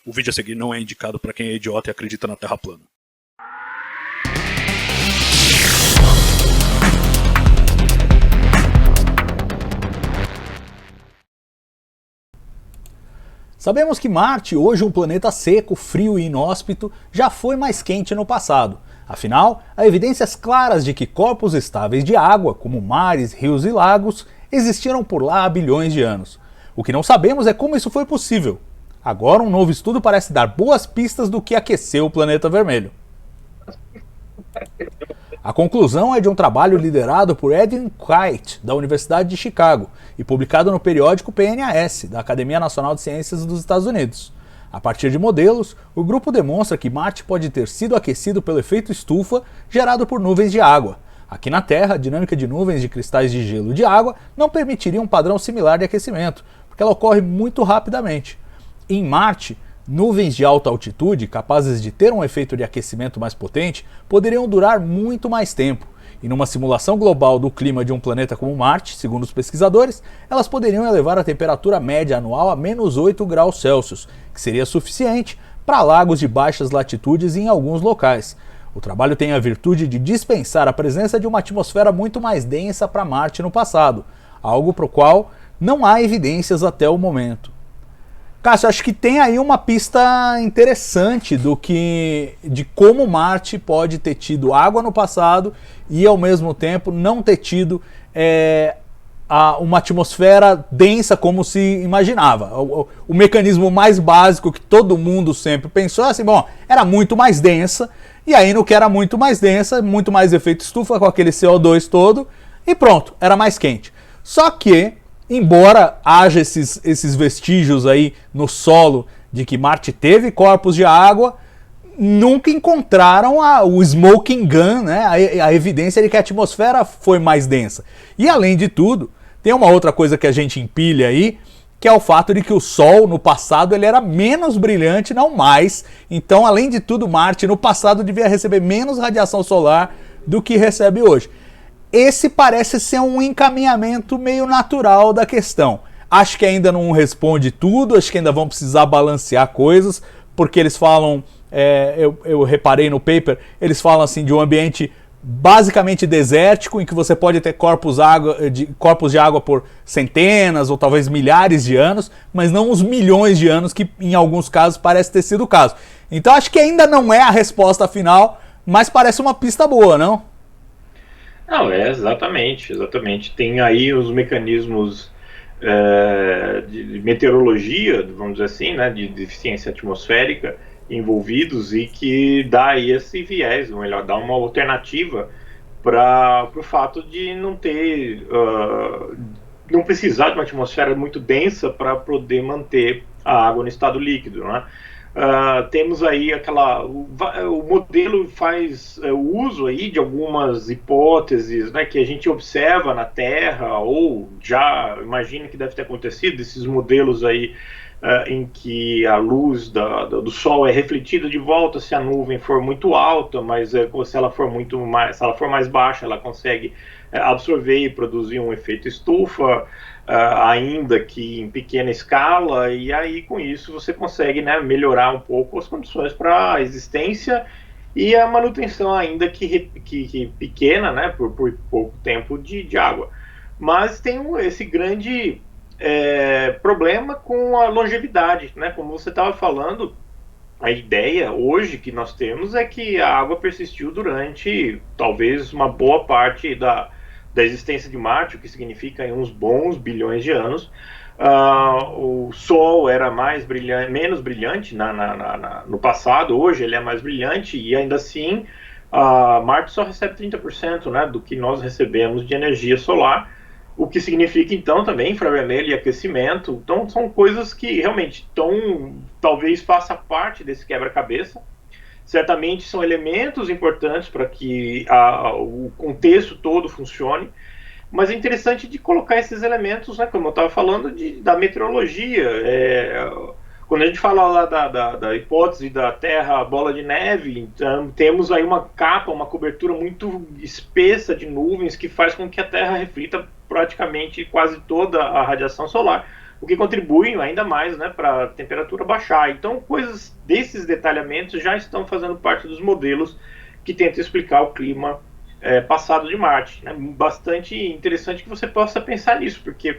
O vídeo a seguir não é indicado para quem é idiota e acredita na Terra plana. Sabemos que Marte, hoje um planeta seco, frio e inóspito, já foi mais quente no passado. Afinal, há evidências claras de que corpos estáveis de água, como mares, rios e lagos, existiram por lá há bilhões de anos. O que não sabemos é como isso foi possível. Agora, um novo estudo parece dar boas pistas do que aqueceu o planeta vermelho. A conclusão é de um trabalho liderado por Edwin Kite, da Universidade de Chicago, e publicado no periódico PNAS, da Academia Nacional de Ciências dos Estados Unidos. A partir de modelos, o grupo demonstra que Marte pode ter sido aquecido pelo efeito estufa gerado por nuvens de água. Aqui na Terra, a dinâmica de nuvens de cristais de gelo e de água não permitiria um padrão similar de aquecimento, porque ela ocorre muito rapidamente. Em Marte, nuvens de alta altitude, capazes de ter um efeito de aquecimento mais potente, poderiam durar muito mais tempo. E numa simulação global do clima de um planeta como Marte, segundo os pesquisadores, elas poderiam elevar a temperatura média anual a menos 8 graus Celsius, que seria suficiente para lagos de baixas latitudes em alguns locais. O trabalho tem a virtude de dispensar a presença de uma atmosfera muito mais densa para Marte no passado, algo para o qual não há evidências até o momento. Cássio, acho que tem aí uma pista interessante de como Marte pode ter tido água no passado e ao mesmo tempo não ter tido uma atmosfera densa como se imaginava. O mecanismo mais básico que todo mundo sempre pensou é assim, bom, era muito mais densa, e aí no que era muito mais densa, muito mais efeito estufa com aquele CO2 todo, e pronto, era mais quente. Só que, embora haja esses vestígios aí no solo de que Marte teve corpos de água, nunca encontraram o smoking gun, né? A evidência de que a atmosfera foi mais densa. E além de tudo, tem uma outra coisa que a gente empilha aí, que é o fato de que o Sol, no passado, ele era menos brilhante, não mais. Então, além de tudo, Marte, no passado, devia receber menos radiação solar do que recebe hoje. Esse parece ser um encaminhamento meio natural da questão. Acho que ainda não responde tudo, acho que ainda vão precisar balancear coisas, porque eles falam, eu reparei no paper, eles falam assim de um ambiente basicamente desértico, em que você pode ter corpos de água por centenas ou talvez milhares de anos, mas não os milhões de anos que em alguns casos parece ter sido o caso. Então acho que ainda não é a resposta final, mas parece uma pista boa, não? Não, exatamente. Tem aí os mecanismos de meteorologia, vamos dizer assim, né, de deficiência atmosférica envolvidos e que dá aí esse viés, ou melhor, dá uma alternativa para o fato de não ter, não precisar de uma atmosfera muito densa para poder manter a água no estado líquido, né? Temos aí o modelo faz o uso aí de algumas hipóteses, né, que a gente observa na Terra, ou já imagina que deve ter acontecido, esses modelos aí em que a luz do Sol é refletida de volta se a nuvem for muito alta, mas se ela for mais baixa, ela consegue absorver e produzir um efeito estufa, ainda que em pequena escala, e aí com isso você consegue, né, melhorar um pouco as condições para a existência e a manutenção, ainda que pequena, né, por pouco tempo de água. Mas tem esse grande problema com a longevidade, né? Como você estava falando, a ideia hoje que nós temos é que a água persistiu durante talvez uma boa parte da existência de Marte, o que significa uns bons bilhões de anos. O Sol era menos brilhante no passado, hoje ele é mais brilhante, e ainda assim Marte só recebe 30%, né, do que nós recebemos de energia solar, o que significa então também infravermelho e aquecimento. Então são coisas que realmente talvez faça parte desse quebra-cabeça. Certamente são elementos importantes para que o contexto todo funcione, mas é interessante de colocar esses elementos, né, como eu estava falando, da meteorologia. Quando a gente fala lá da hipótese da Terra bola de neve, então temos aí uma cobertura muito espessa de nuvens que faz com que a Terra reflita praticamente quase toda a radiação solar, o que contribui ainda mais, né, para a temperatura baixar. Então, coisas desses detalhamentos já estão fazendo parte dos modelos que tentam explicar o clima passado de Marte. É bastante interessante que você possa pensar nisso, porque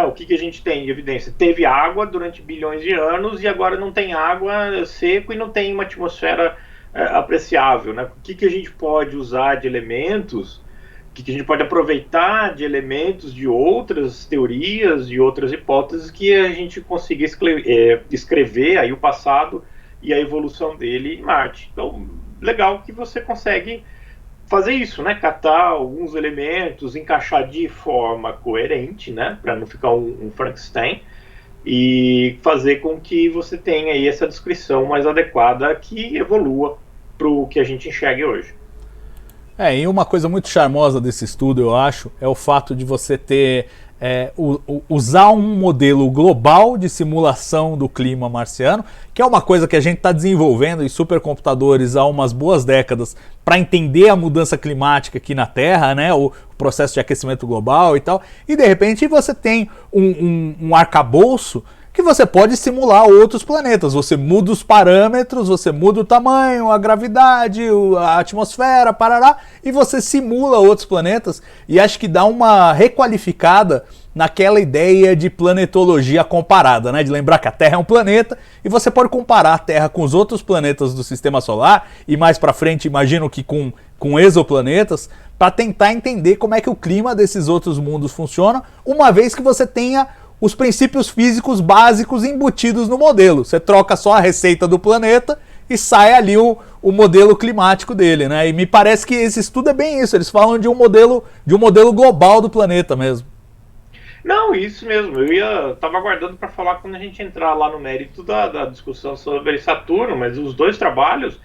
o que a gente tem de evidência? Teve água durante bilhões de anos e agora não tem água, seco, e não tem uma atmosfera apreciável. Né? O que a gente pode usar de elementos, o que a gente pode aproveitar de elementos de outras teorias, de outras hipóteses, que a gente consiga escrever aí o passado e a evolução dele em Marte. Então, legal que você consegue fazer isso, né? Catar alguns elementos, encaixar de forma coerente, né? Para não ficar um Frankenstein, e fazer com que você tenha aí essa descrição mais adequada que evolua para o que a gente enxergue hoje. E uma coisa muito charmosa desse estudo, eu acho, é o fato de você ter usar um modelo global de simulação do clima marciano, que é uma coisa que a gente está desenvolvendo em supercomputadores há umas boas décadas para entender a mudança climática aqui na Terra, né, o processo de aquecimento global e tal, e de repente você tem um arcabouço que você pode simular outros planetas. Você muda os parâmetros, você muda o tamanho, a gravidade, a atmosfera, parará, e você simula outros planetas, e acho que dá uma requalificada naquela ideia de planetologia comparada, né? De lembrar que a Terra é um planeta e você pode comparar a Terra com os outros planetas do Sistema Solar, e mais para frente imagino que com exoplanetas, para tentar entender como é que o clima desses outros mundos funciona, uma vez que você tenha os princípios físicos básicos embutidos no modelo. Você troca só a receita do planeta e sai ali o modelo climático dele, né? E me parece que esse estudo é bem isso. Eles falam de um modelo global do planeta mesmo. Não, isso mesmo. Eu estava aguardando para falar quando a gente entrar lá no mérito da discussão sobre Saturno, mas os dois trabalhos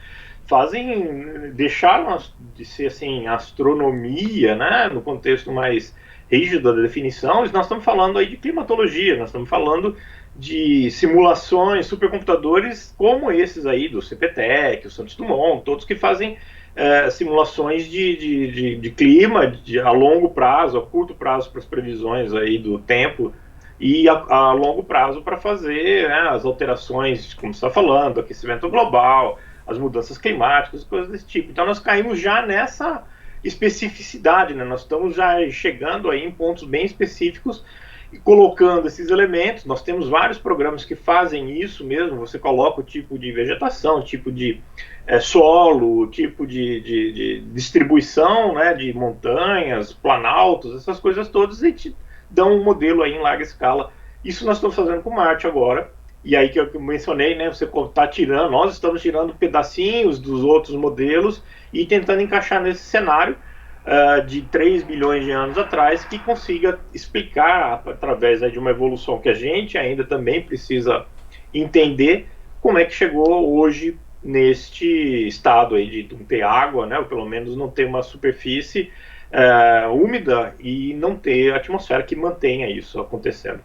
deixaram de ser assim astronomia, né? No contexto mais rígida da definição. Nós estamos falando aí de climatologia, nós estamos falando de simulações, supercomputadores como esses aí do CPTEC, o Santos Dumont, todos que fazem simulações de clima a longo prazo, a curto prazo para as previsões aí do tempo, e a longo prazo para fazer, né, as alterações, como você está falando, aquecimento global, as mudanças climáticas, coisas desse tipo. Então nós caímos já nessa especificidade, né? Nós estamos já chegando aí em pontos bem específicos e colocando esses elementos. Nós temos vários programas que fazem isso mesmo. Você coloca o tipo de vegetação, o tipo de solo, o tipo de distribuição, né, de montanhas, planaltos, essas coisas todas, e te dão um modelo aí em larga escala. Isso nós estamos fazendo com Marte agora. E aí que eu mencionei, né, você está tirando, nós estamos tirando pedacinhos dos outros modelos e tentando encaixar nesse cenário de 3 bilhões de anos atrás, que consiga explicar, através de uma evolução que a gente ainda também precisa entender, como é que chegou hoje neste estado aí de não ter água, né, ou pelo menos não ter uma superfície úmida e não ter atmosfera que mantenha isso acontecendo.